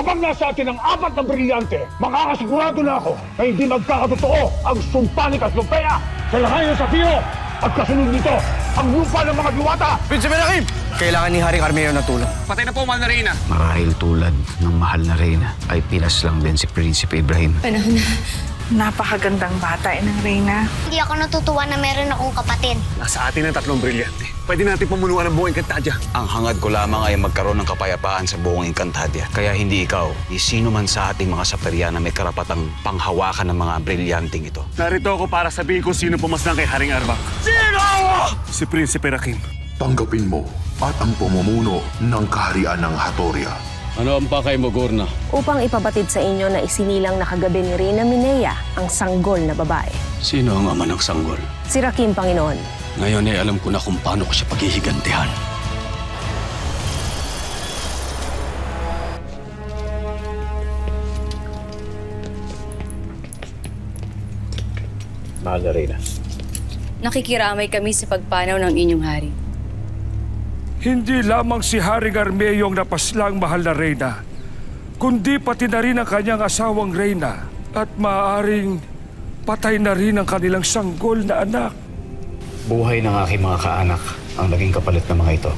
Kapag nasa atin ang 4 na brilyante, makakasigurado na ako na hindi magkakatotoo ang sumpa ni Cassiopeia sa lahat ng Safiro at kasunod nito ang lupa ng mga diwata! Prinsipe Rakim! Kailangan ni Haring Armeo na tulong. Patay na po, mahal na Reyna. Marahil tulad ng mahal na Reyna ay pinas lang din si Prinsipe Ibrahim. Panahon na. Napakagandang bata ng Reyna. Hindi ako natutuwa na meron akong kapatid. Nasa atin ang 3 brilyante. Pwede natin pamunuan ang buong Encantadia. Ang hangad ko lamang ay magkaroon ng kapayapaan sa buong Encantadia. Kaya hindi ikaw, ni sino man sa ating mga saperian na may karapatang panghawakan ng mga brilyanting ito. Narito ako para sabihin kung sino pumaslang kay Haring Arbak. Sino? Si Prinsipe Rakim. Tanggapin mo at ang pamumuno ng kaharian ng Hatoria. Ano ang pakay mo, Gurna? Upang ipabatid sa inyo na isinilang na kagabi ni Reyna Minea ang sanggol na babae. Sino ang ama ng sanggol? Si Rakim, Panginoon. Ngayon ay alam ko na kung paano ko siya paghihigantihan. Mahal na Reyna. Nakikiramay kami sa pagpanaw ng inyong hari. Hindi lamang si Haring Armeo ang napaslang mahal na Reyna, kundi pati na rin ang kanyang asawang Reyna at maaaring patay na rin ang kanilang sanggol na anak. Buhay ng aking mga kaanak ang naging kapalit ng mga ito.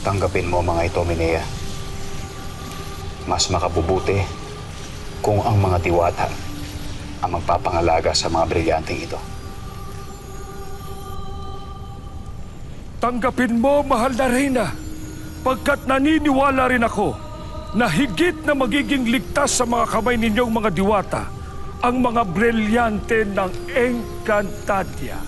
Tanggapin mo mga ito, Minea. Mas makabubuti kung ang mga diwata ang magpapangalaga sa mga brilyanteng ito. Tanggapin mo, mahal na Reyna, pagkat naniniwala rin ako na higit na magiging ligtas sa mga kamay ninyong mga diwata ang mga brilyante ng Encantadia.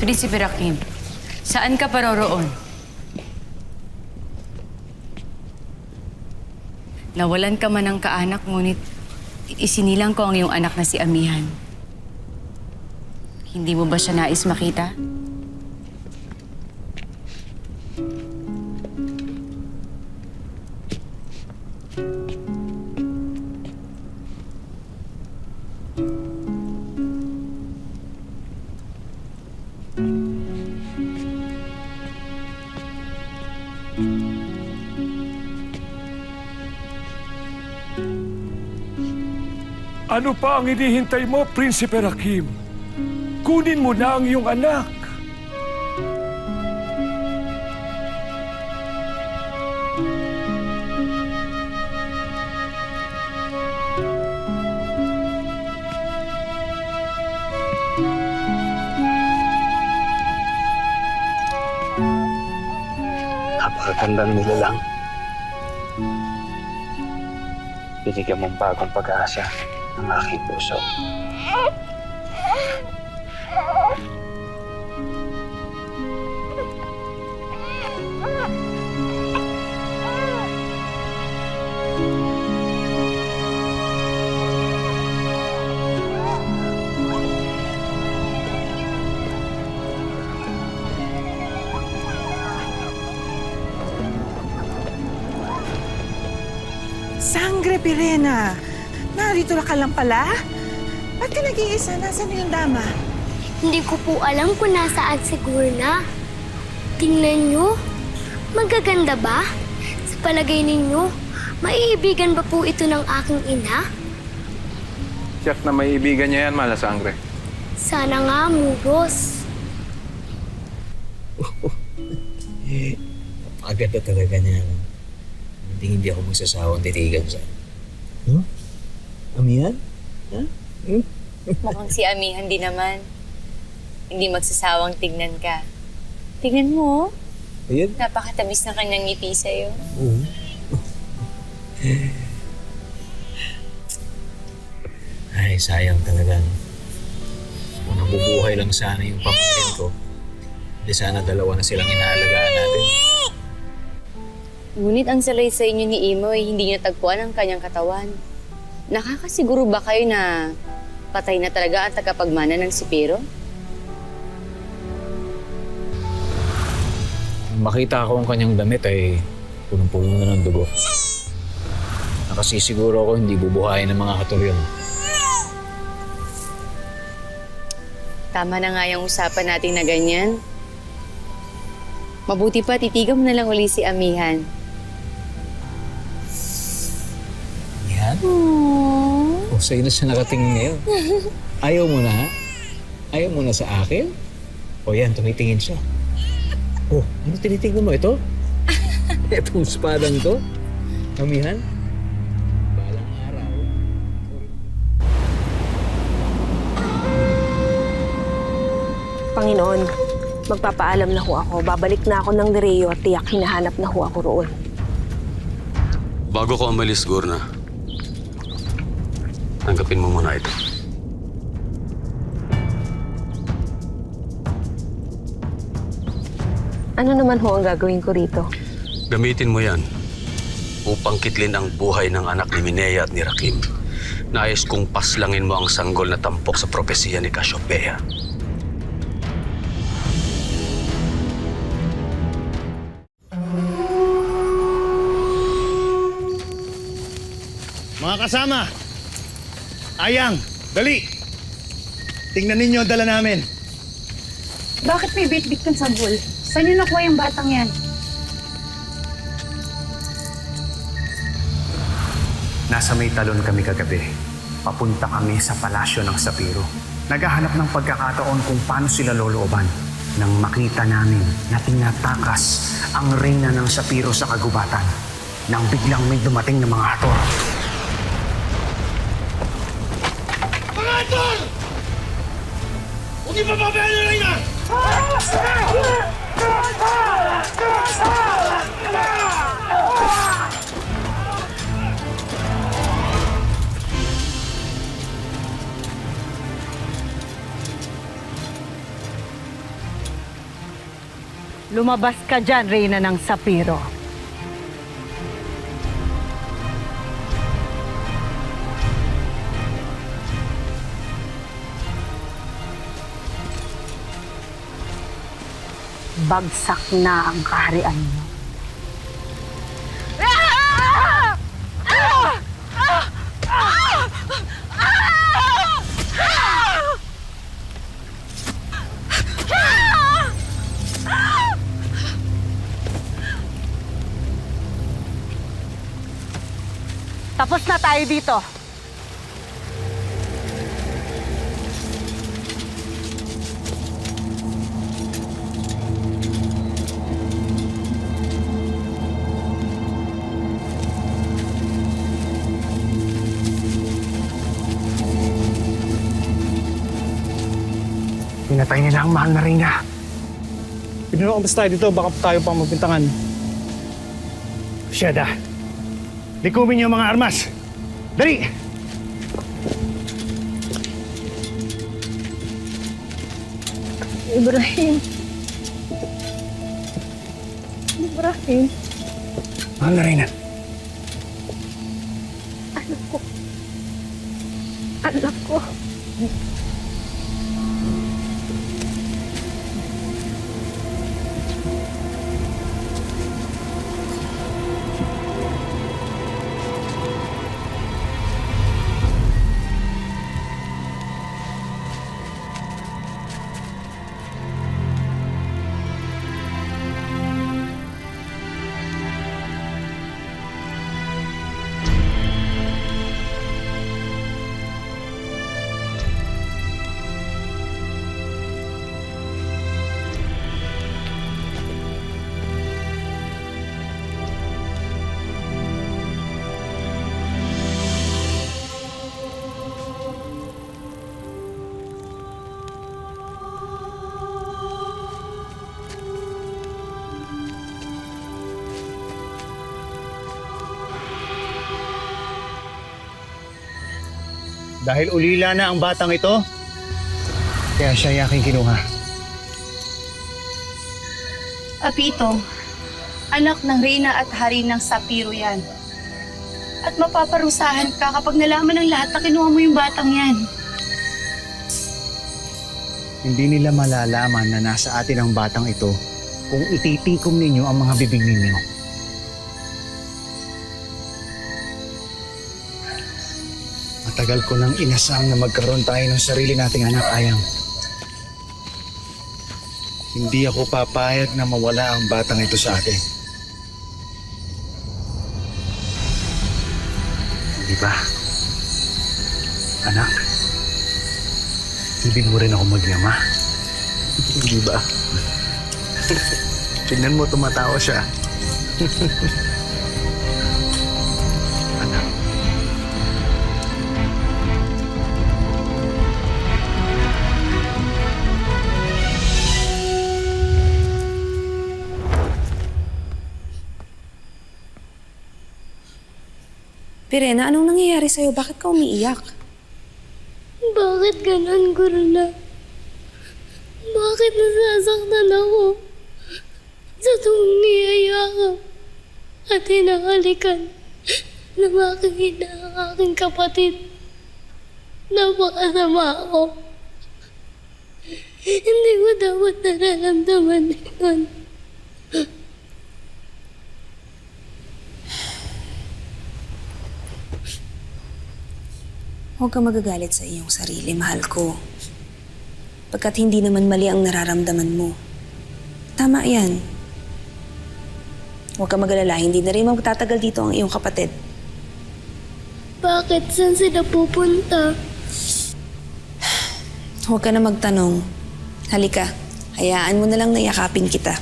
Prinsipe Rakim, saan ka paroroon? Nawalan ka man ng kaanak, ngunit isinilang ko ang iyong anak na si Amihan. Hindi mo ba siya nais makita? Ano pa ang hinihintay mo, Prinsipe Rakim? Kunin mo na ang iyong anak. Napakagandang nilalang. Binigyan mong bagong pag-asa ang aking puso. Sangre, Pirena! Narito na ka lang pala? Ba't ka nag-iisa? Nasaan yung dama? Hindi ko po alam kung nasaan si Gurna. Tingnan nyo. Magaganda ba? Sa palagay ninyo, maiibigan ba po ito ng aking ina? Tiyak na maiibigan niya yan, mahal na sangre. Sana nga, Mugos. Agad na talaga niya. Hindi ako magsasawang titigan sa... Huh? Amihan? Huh? Mukhang si Amihan din naman. Hindi magsasawang tignan ka. Tignan mo, Ayan. napakatamis ng kanyang ngiti sa'yo. Oo. Ay, sayang talaga. Kung nabubuhay lang sana yung pamangkin ko, Di sana dalawa na silang inaalagaan natin. Ngunit ang salaysay niyo ni Imo ay hindi niya tagpuan ang kanyang katawan. Nakakasiguro ba kayo na patay na talaga ang tagapagmana ng Sipiro? Makita ko ang kanyang damit ay punong-puno na ng dugo. Nakasisiguro ako hindi bubuhayin ng mga Hatoryon. Tama na nga yung usapan natin na ganyan. Mabuti pa, titigan mo na lang uli si Amihan. Yan? O, sa'yo na siya nakatingin ngayon. Ayaw mo na, ha? Ayaw mo na sa akin? O yan, tumitingin siya. Oh, ano tinitingnan mo? Ito? Itong espadang to? Amihan? Balang araw. Panginoon, magpapaalam na ho ako. Babalik na ako ng Nereo at tiyak hinahanap na ho ako roon. Bago ko umalis, Gurna, tanggapin mo muna ito. Ano naman ho ang gagawin ko rito? Gamitin mo yan upang kitlin ang buhay ng anak ni Minea at ni Rakim. Nais kong paslangin mo ang sanggol na tampok sa propesiya ni Cassiopeia. Mga kasama! Ayang! Dali! Tingnan ninyo ang dala namin. Bakit may bit-bit kang sanggol? Saan niyo nakuha yung batang yan? Nasa may talon kami kagabi. Papunta kami sa palasyo ng Sapiro. Naghahanap ng pagkakataon kung paano sila lolooban. Nang makita namin na tinatakas ang reyna ng Sapiro sa kagubatan. Nang biglang may dumating na mga hator. Mga hator! Huwag niyo papabayaan ng reyna! Lumabas ka dyan, Reyna ng Sapiro. Bagsak na ang kaharian mo. Tapos na tayo dito. Pinatay nila ang mahal na reyna. Pinunukas tayo dito, baka tayo pang magbintangan. Sheda, likumin niyo ang mga armas. Dali! Ibrahim. Ibrahim. Mahal na reyna. Anak ko. Anak ko. Dahil ulila na ang batang ito, kaya siya ay aking kinuha. Kapito, anak ng Reyna at Hari ng Sapiro yan. At mapaparusahan ka kapag nalaman ng lahat na kinuha mo yung batang yan. Hindi nila malalaman na nasa atin ang batang ito kung ititikom ninyo ang mga bibig ninyo. Matagal ko nang inasam na magkaroon tayo ng sarili nating anak, Ayang. Hindi ako papayag na mawala ang batang ito sa atin. Di ba? Anak, ibig mo rin ako mag-ama. Di ba? Tingnan mo, tumatawa siya. Anak. Pirena, anong nangyayari sa'yo? Bakit ka umiiyak? Bakit ganun, Gurna? Bakit nasasaktan ako sa tuwing niyayakap at hinahalikan ng aking ina ang aking kapatid? Napakasama ako. Hindi ko dapat nararamdaman yun. Huwag ka magagalit sa iyong sarili, mahal ko. Pagkat hindi naman mali ang nararamdaman mo. Tama yan. Huwag ka mag-alala, hindi na rin magtatagal dito ang iyong kapatid. Bakit? Saan sila pupunta? Huwag ka na magtanong. Halika, hayaan mo na lang na yakapin kita.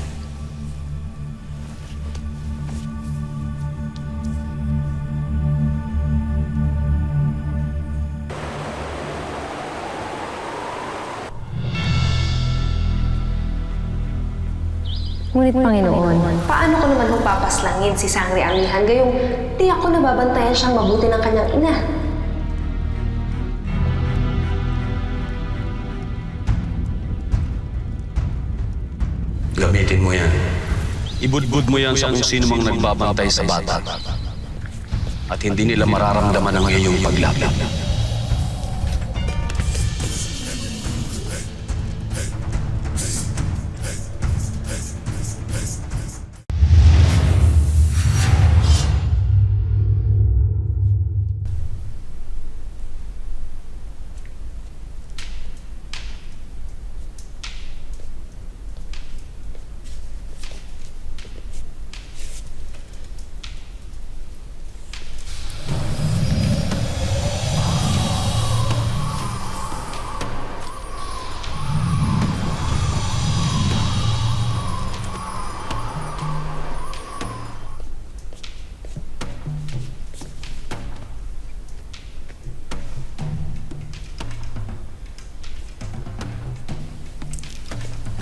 Ngunit Panginoon, paano ko naman mapapaslangin si Sangre Amihan gayong tiyak ko nababantayan siyang mabuti ng kanyang ina? Gamitin mo yan. Ibudbud mo yan sa kung sino mang nagbabantay sa bata. At hindi nila mararamdaman ang iyong paglapit.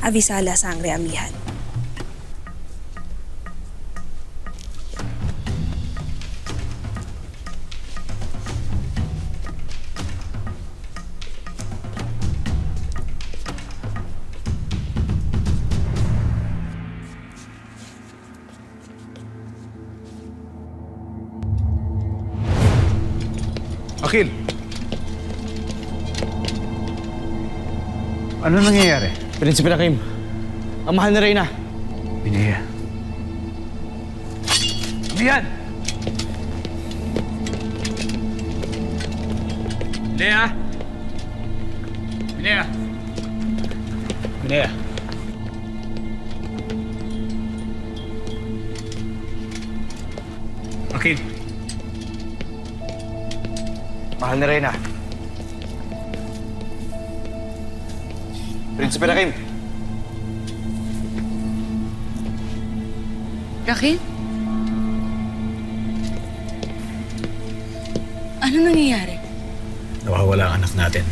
Avisala, Sangre Amihan. Akil! Ano nangyayari? Prinsipe Rakim, ang mahal na Reyna. Binea. Amihan! Binea! Binea! Binea! Akil! Mahal na Reyna. Prinsipe Rakim. Rakim? Ano nangyayari? Nawawala ang anak natin.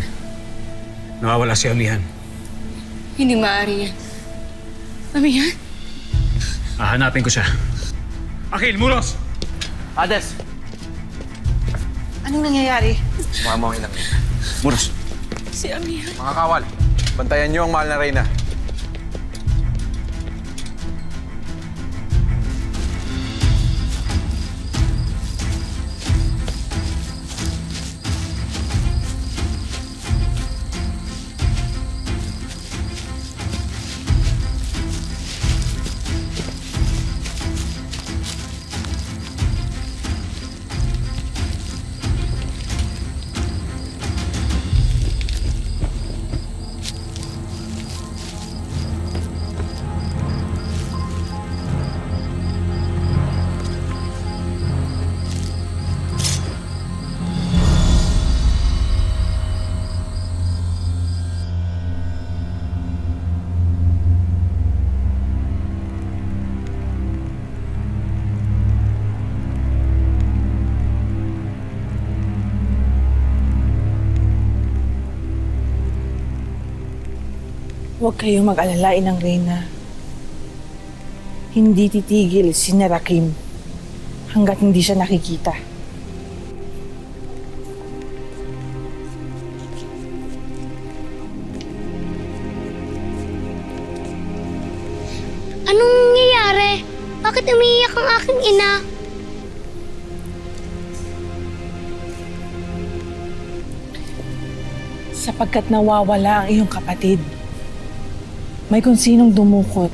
Nawawala si Amihan. Hindi maaari yan. Amihan? Hahanapin ko siya. Akil, Muros! Hades! Anong nangyayari? Sumama ko lang. Muros! Si Amihan. Mga kawal, bantayan niyo ang mahal na Reyna. Huwag kayong mag-alala, Inang Reyna. Hindi titigil si Rakim hanggat hindi siya nakikita. Anong nangyayari? Bakit umiiyak ang aking ina? Sapagkat nawawala ang iyong kapatid. May kung sinong dumukot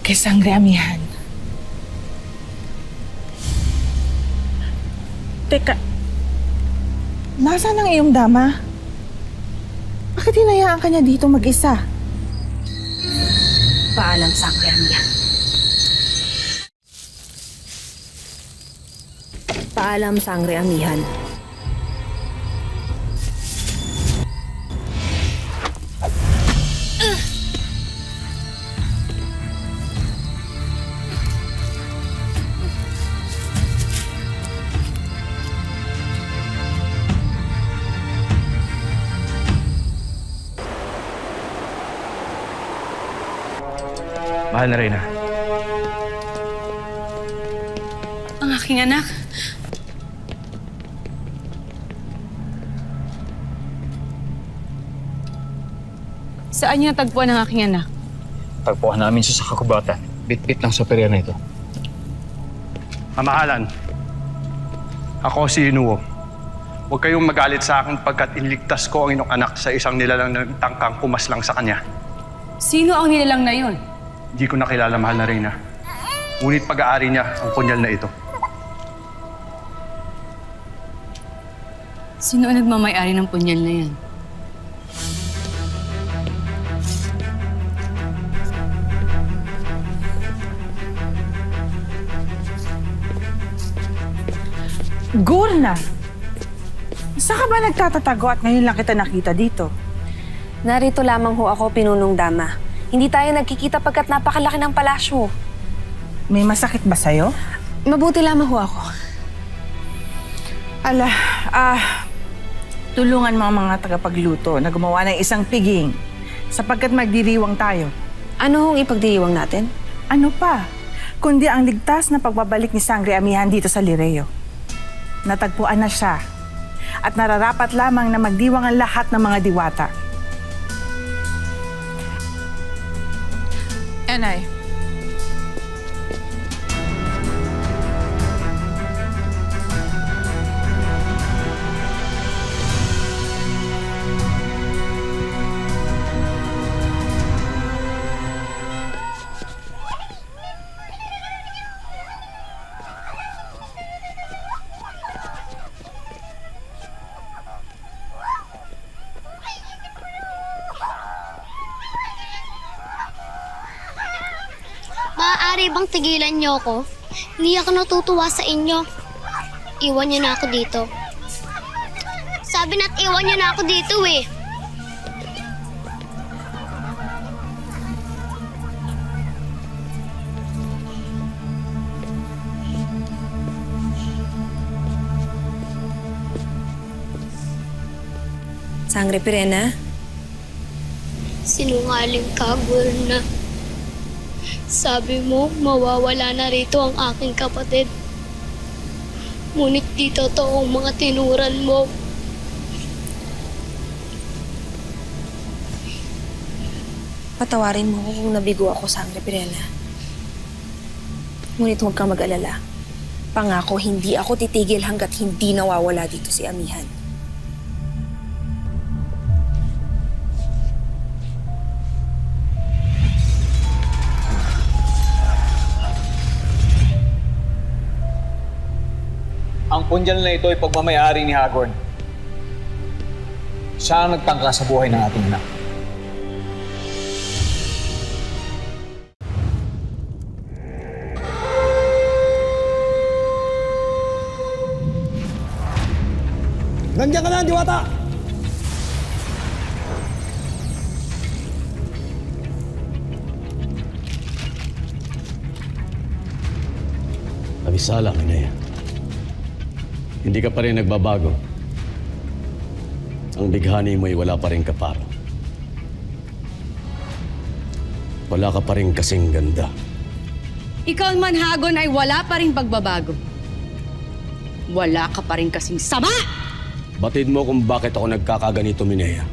kay Sangre Amihan. Teka, nasaan ang iyong dama? Bakit hinayaan ka niya dito mag-isa? Paalam, Sangre Amihan. Paalam, Sangre Amihan. Mahal na Reyna. Ang aking anak. Saan niya natagpuan ang aking anak? Tagpuan namin siya sa kakubatan. Bit-bit lang sa perya na ito. Mamahalan, ako si Inuo. Huwag kayong magalit sa akin pagkat inligtas ko ang inyong anak sa isang nilalang na tangkang pumaslang sa kanya. Sino ang nilalang na yun? Hindi ko nakilala, mahal na Reyna. Ngunit pag-aari niya ang punyal na ito. Sino ang nagmamay-ari ng punyal na yan? Gurna! Saan ka ba nagtatatago at ngayon lang kita nakita dito? Narito lamang ho ako, Pinunong Dama. Hindi tayo nagkikita pagkat napakalaki ng palasyo. May masakit ba sa'yo? Mabuti lamang ho ako. Tulungan mo ang mga tagapagluto na gumawa ng isang piging sapagkat magdiriwang tayo. Ano hong ipagdiriwang natin? Ano pa? Kundi ang ligtas na pagbabalik ni Sangre Amihan dito sa Lireo. Natagpuan na siya at nararapat lamang na magdiwang ang lahat ng mga diwata. Enay. Maaari bang tigilan niyo ako? Hindi ako natutuwa sa inyo. Iwan niyo na ako dito. Sabi na't iwan niyo na ako dito eh. Sangre Pirena? Sinungaling ka, Gurna. Sabi mo, mawawala na rito ang aking kapatid. Ngunit di totoo ang mga tinuran mo. Patawarin mo kung nabigo ako, Sangre Pirena. Ngunit huwag kang mag-alala. Pangako, hindi ako titigil hanggat hindi nawawala dito si Amihan. Ang punyal na ito ay pagmamayari ni Hagorn. Siya ang nagtangka sa buhay ng ating anak. Nandiyan ka na, Diwata! Abisala, Minea. Hindi ka pa rin nagbabago. Ang bighani mo'y wala pa rin kaparo. wala ka pa rin kasing ganda. Ikaw man, Hagon, ay wala pa rin pagbabago. Wala ka pa rin kasing sama! Batid mo kung bakit ako nagkakaganito, Minea.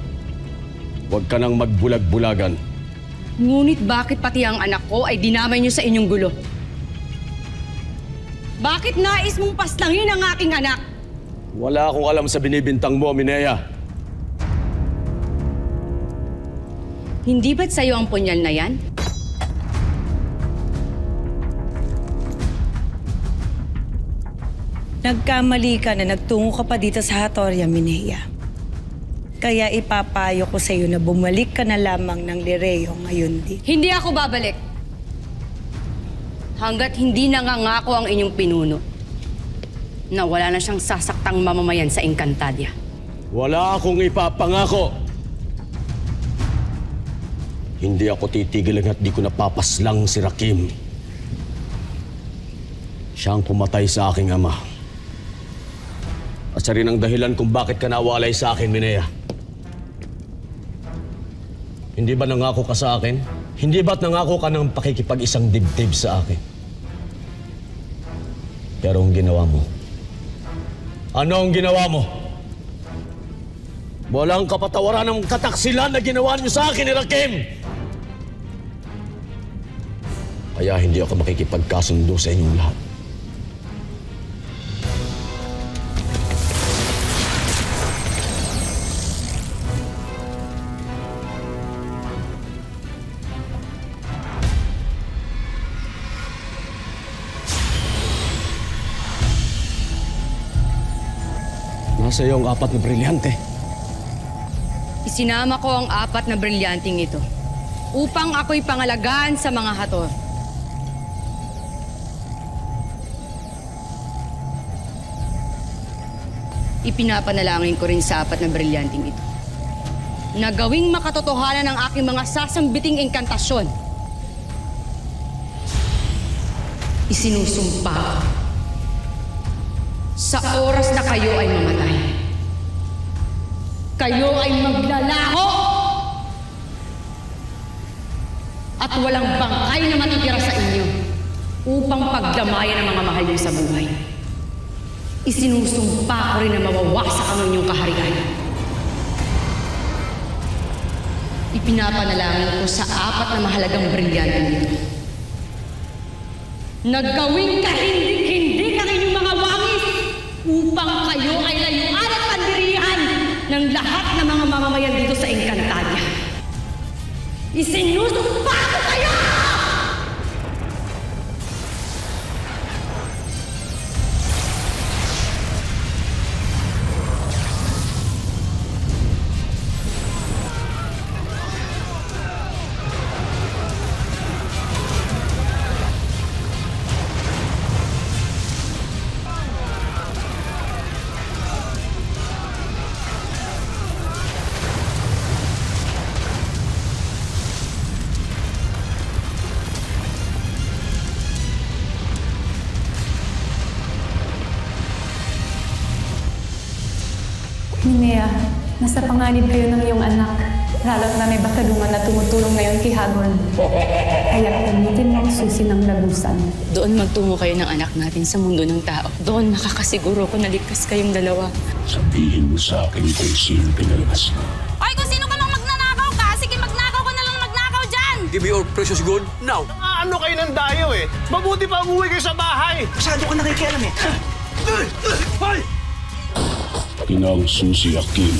Huwag ka nang magbulag-bulagan. Ngunit bakit pati ang anak ko ay dinamay niyo sa inyong gulo? Bakit nais mong paslangin ang aking anak? Wala akong alam sa binibintang mo, Minea. Hindi ba't sa'yo ang punyal na yan? Nagkamali ka na nagtungo ka pa dito sa Hatoria, Minea. Kaya ipapayo ko sa'yo na bumalik ka na lamang ng Lireo ngayon din. Hindi ako babalik. Hanggat hindi nangangako ang inyong pinuno na wala na siyang sasaktang mamamayan sa Encantadia. Wala akong ipapangako. Hindi ako titigil hanggat di ko napapaslang si Rakim. Siya ang pumatay sa aking ama. At siya rin ang dahilan kung bakit ka nawalay sa akin, Minea. Hindi ba nangako ka sa akin? Hindi ba't nangako ka ng pakikipag-isang dibdib sa akin? Pero ang ginawa mo? Ano ang ginawa mo? Walang kapatawaran ng kataksilan na ginawa niyo sa akin ni Rakim! Kaya hindi ako makikipagkasundo sa inyong lahat. Nasa iyo ang 4 na brilyante. Isinama ko ang 4 na brilyanting ito upang ako'y pangalagaan sa mga hator. Ipinapanalangin ko rin sa 4 na brilyanting ito na gawing makatotohanan ang aking mga sasambiting engkantasyon. Isinusumpa ko sa oras na kayo ay mamatay. Kayo ay maglalaho at walang bangkay na matitira sa inyo upang pagdamayan ang mga mahal niyo sa buhay. Isinusumpa ko rin na mawawasak ang inyong kaharian. Ipinapanalangin ko sa 4 na mahalagang brilyante nito. Naggawing kahindik-hindik ang inyong mga wangis upang kayo ay layuan at pandirihan ng lahat ng mga mamamayan dito sa Encantadia. Isinusumpa ko kayo! Minea, nasa panganib kayo ng iyong anak. Lalo't na may batalungan na tumutulong ngayon kay Hagon. Kaya gamitin mo ang susi ng lagusan. Doon magtungo kayo ng anak natin sa mundo ng tao. Doon makakasiguro ko na ligtas kayong dalawa. Sabihin mo sa akin kung sino pinalabas mo. Ay, kung sino ka mang magnanakaw ka, sige magnakaw ka na lang magnakaw dyan! Give me your precious gold now! Ano kayo ng dayo eh? Mabuti pa umuwi kayo sa bahay! Masyado ka nakikialam eh. Pinang susi Rakim.